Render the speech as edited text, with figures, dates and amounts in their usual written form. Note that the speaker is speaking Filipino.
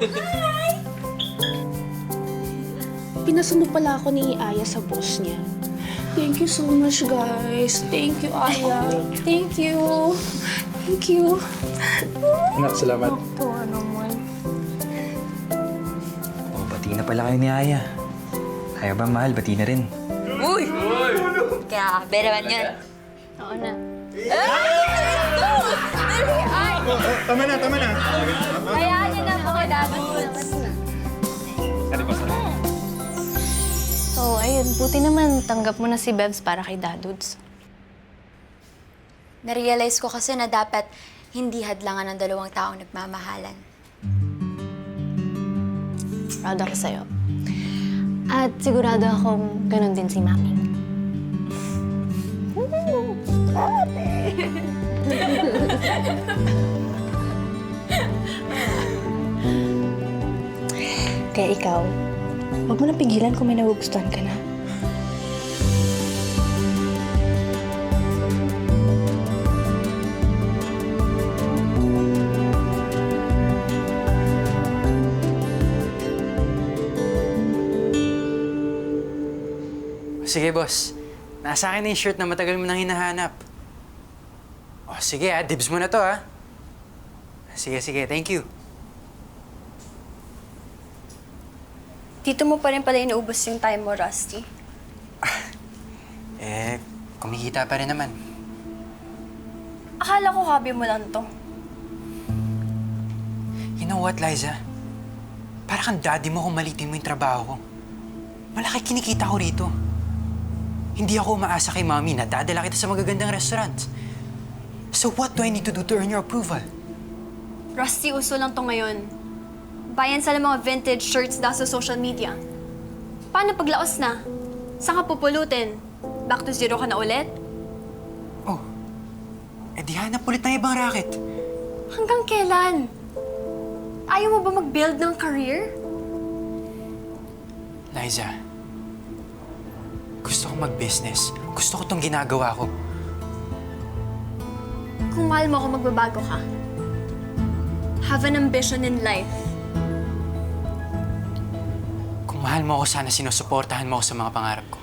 Hi! Pinasundo pala ako ni Aya sa boss niya. Thank you so much, guys. Thank you, Aya. Thank you. Thank you. Anak, salamat. Tuwa naman. Oh, bati na pala kayo ni Aya. Aya ba, mahal? Bati na rin. Uy! Grabe naman yun. Oo na. Tama na, tama na. Hayaan niyo na po kay Daddy. So, ayun. Buti naman tanggap mo na si Bebs para kay Dadudes. Na-realize ko kasi na dapat hindi hadlangan ng dalawang taong nagmamahalan. Proud ako sa'yo. At sigurado akong ganun din si Mami. Kaya ikaw, huwag mo na pigilan kung may nagugustuhan ka na. Sige, boss. Nasa akin na yung shirt na matagal mo nang hinahanap. Oh, sige dibs mo na to, ha? Sige, thank you. Dito mo pa rin pala inuubos yung time mo, Rusty. Kumikita pa rin naman. Akala ko hobby mo lang to. You know what, Liza? Para kang daddy mo kung malitin mo yung trabaho ko. Malaki kinikita ko rito. Hindi ako umaasa kay Mommy na dadala kita sa magagandang restaurant. So what do I need to do to earn your approval? Rusty, uso lang to ngayon. Bayan sa mga vintage shirts daw sa social media. Paano paglaos na? Saan ka pupulutin? Back to zero ka na ulit? Oh, di hanap ulit ng ibang racket. Hanggang kailan? Ayaw mo ba mag-build ng career? Liza, gusto kong mag-business. Gusto ko tong ginagawa ko. Kung mahal mo ako, magbabago ka. Have an ambition in life. Kung mahal mo ako, sana sinusuportahan mo ako sa mga pangarap ko.